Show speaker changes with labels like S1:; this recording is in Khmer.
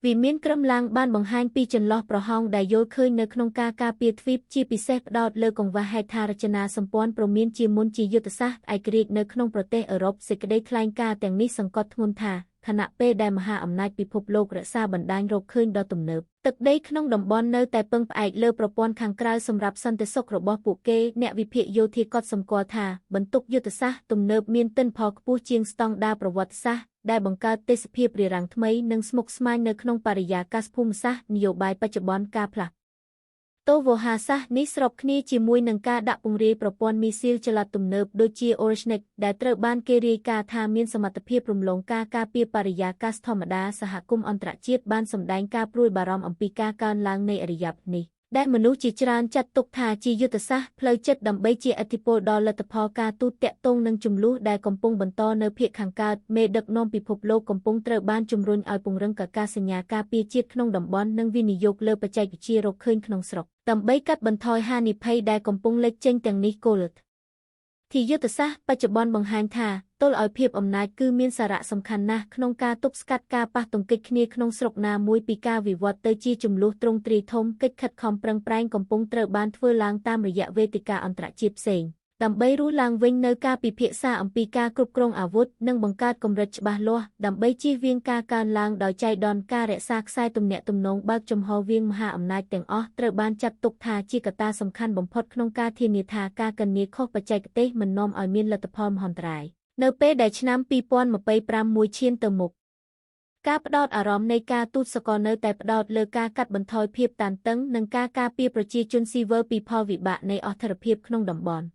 S1: វិមានក្រំឡាងបានបង្ហាញពីចន្លោះប្រហោងដែលយល់ឃើញនៅក្នុងការការពារទ្វីបជាពិសេសផ្ដោតលើកង្វះហេដ្ឋារចនាសម្ព័ន្ធព្រមានជាមុនជាយុទ្ធសាស្ត្រឯករាជ្យនៅក្នុងប្រទេសអឺរ៉ុបសេចក្តីថ្លែងការណ៍ទាំងនេះសង្កត់ធ្ងន់ថាខណៈពេលដែលមហាអំណាចពិភពលោករក្សាបណ្ដាញរកឃើញដ៏ទំនើបទឹកដីក្នុងតំបន់នៅតែពឹងផ្អែកលើប្រព័ន្ធខាងក្រៅសម្រាប់សន្តិសុខរបស់ពួកគេអ្នកវិភាគយោធាកត់សម្គាល់ថាបន្ទុកយុទ្ធសាស្ត្រទំនើបមានទិន្នផលខ្ពស់ជាងស្តង់ដារប្រវត្តិសាស្ត្រដែលបង្កើតទេសភាពរារាំងថ្មីនិងស្មុគស្មាញនៅក្នុងបរិយាកាសភូមិសាស្ត្រនយោបាយបច្ចុប្បន្នការផ្លាស់តូវោហាសាសនេះស្របគ្នាជាមួយនឹងការដាក់ពង្រាយប្រព័ន្ធមីស៊ីលចល័តទំនើបដូចជា Orishnik ដែលត្រូវបានគេរាយការណ៍ថាមានសមត្ថភាពរំលងការការពារបរិយាកាសធម្មតាសហគមន៍អន្តរជាតិបានសម្ដែងការព្រួយបារម្ភអំពីការកើនឡើងនៃឥរិយាបថនេះដែលមនុស្សជាច្រើនចាត់ទុកថាជាយុទ្ធសាស្ត្រផ្លូវចិត្តដើម្បីជះឥទ្ធិពលដល់លទ្ធផលការទូតតាក់ទងនឹងចំនួនដែលកំពុងបន្តនៅភាគខាងកើតមេដឹកនាំពិភពលោកកំពុងត្រូវបានជំរុញឲ្យពង្រឹងកាសញ្ញាការពារជាតិក្នុងតំបន់និងវិនិយោគលើបច្ចេកវិទ្យារកឃើញក្នុងស្រុកដើម្បីកាត់បន្ថយហានិភ័យដែលកំពុងលេចចេញទាំងនេះគោលที่យុទ្ធសាស្ត្របច្ចុប្បន្នបង្ហាញថាទល់ឲ្យភាពអំណាចគឺមានសារៈសំខាន់ណាស់ក្នុងការទប់ស្កាត់ការប៉ះទង្គិចគ្នាក្នុងស្រុកណាមួយពីការវិវត្តទៅជាចំនួនទ្រង់ទ្រាយធំកិច្ចខិតខំប្រឹងប្រែងកំពុងត្រូវបានធ្វើឡើងតាមរយៈវេទិកាអន្តរជាតិផ្សេងដើម្បីរស់ឡើងវិញនៅការពិភាក្សាអំពីការគ្រប់គ្រងអាវុធនិងបង្កើតកម្រិតច្បាស់លាស់ដើម្បីជៀសវាងការកើនឡើងដោយចៃដន្យការរក្សាខ្សែទំនាក់ទំនងបើកចំហវាងមហាអំណាចទាំងអស់ត្រូវបានចាត់ទុកថាជាកត្តាសំខាន់បំផុតក្នុងការធានាថាការកញ្ញាខុសបច្ចេកទេសមិននាំឲ្យមានលទ្ធផលមហន្តរាយនៅពេលដែលឆ្នាំ2025មួយឈានទៅមុខការផ្ដោតអារម្មណ៍នៃការទូតសកលនៅតែផ្ដោតលើការកាត់បន្ថយភាពតានតឹងនិងការការពារប្រជាជនស៊ីវិលពីផលវិបាកនៃអត្ថិភាពក្នុងតំបន់